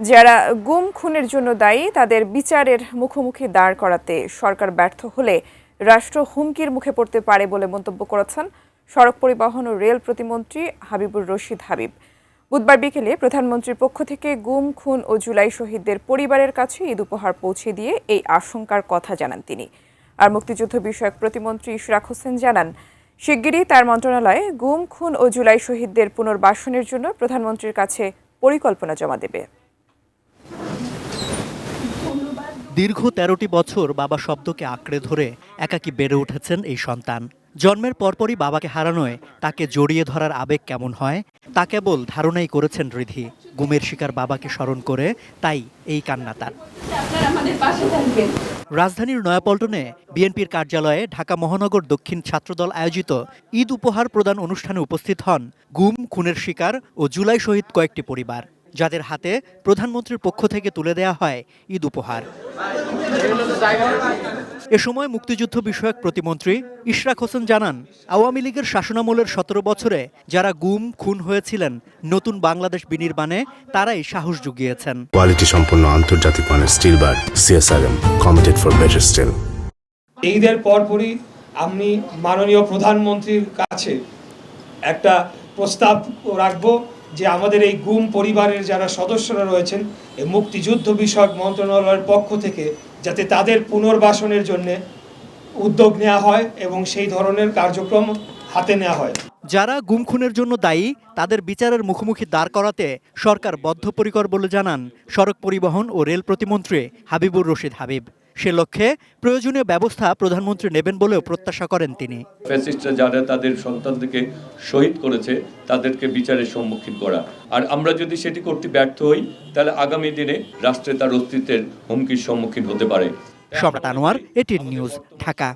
যারা গুম খুনের জন্য দায়ী তাদের বিচারের মুখোমুখি দাঁড় করাতে সরকার ব্যর্থ হলে রাষ্ট্র হুমকির মুখে পড়তে পারে বলে মন্তব্য করেছেন সড়ক পরিবহন ও রেল প্রতিমন্ত্রী হাবিবুর রশিদ হাবিব। বুধবার বিকেলে প্রধানমন্ত্রীর পক্ষ থেকে গুম খুন ও জুলাই শহীদদের পরিবারের কাছে ঈদ উপহার পৌঁছে দিয়ে এই আশঙ্কার কথা জানান তিনি। আর মুক্তিযুদ্ধ বিষয়ক প্রতিমন্ত্রী ইশরাক হোসেন জানান, শিগগিরই তার মন্ত্রণালয় গুম খুন ও জুলাই শহীদদের পুনর্বাসনের জন্য প্রধানমন্ত্রীর কাছে পরিকল্পনা জমা দেবে। দীর্ঘ ১৩টি বছর বাবা শব্দকে আঁকড়ে ধরে একাকী বেড়ে উঠেছেন এই সন্তান। জন্মের পরপরই বাবাকে হারানোয় তাকে জড়িয়ে ধরার আবেগ কেমন হয় তা কেবল ধারণাই করেছেন রিধি। গুমের শিকার বাবাকে স্মরণ করে তাই এই কান্না তার। রাজধানীর নয়াপল্টনে বিএনপির কার্যালয়ে ঢাকা মহানগর দক্ষিণ ছাত্রদল আয়োজিত ঈদ উপহার প্রদান অনুষ্ঠানে উপস্থিত হন গুম খুনের শিকার ও জুলাই শহীদ কয়েকটি পরিবার, যাদের হাতে প্রধানমন্ত্রীর পক্ষ থেকে তুলে দেয়া হয় ঈদ উপহার। এ সময় মুক্তিযুদ্ধ বিষয়ক প্রতিমন্ত্রী ইশরাক হোসেন জানান, আওয়ামী লীগের শাসনামলের ১৭ বছরে যারা গুম খুন হয়েছিলেন নতুন বাংলাদেশ বিনির্মাণে তারাই সাহস জুগিয়েছেন। কোয়ালিটি সম্পন্ন আন্তর্জাতিক মানের still bar CSRM, committed for better still. ঈদের পরপরই আমি মাননীয় প্রধানমন্ত্রীর কাছে একটা প্রস্তাব রাখবো যে আমাদের এই গুম পরিবারের যারা সদস্যরা রয়েছেন এই মুক্তিযুদ্ধ বিষয়ক মন্ত্রণালয়ের পক্ষ থেকে যাতে তাদের পুনর্বাসনের জন্য উদ্যোগ নেওয়া হয় এবং সেই ধরনের কার্যক্রম হাতে নেওয়া হয়। যারা গুম খুনের জন্য দায়ী তাদের বিচারের মুখোমুখি দাঁড় করাতে সরকার বদ্ধপরিকর বলে জানান সড়ক পরিবহন ও রেল প্রতিমন্ত্রী হাবিবুর রশিদ হাবিব। সে লক্ষ্যে প্রয়োজনীয় ব্যবস্থা প্রধানমন্ত্রী নেবেন বলেও প্রত্যাশা করেন তিনি। ফ্যাসিস্টরা যারা তাদের সন্তানদেরকে শহীদ করেছে তাদেরকে বিচারের সম্মুখীন করা, আর আমরা যদি সেটি করতে ব্যর্থ হই তাহলে আগামী দিনে রাষ্ট্রে তার অস্তিত্বের হুমকির সম্মুখীন হতে পারে। সম্রাট আনোয়ার, এটিএন নিউজ, ঢাকা।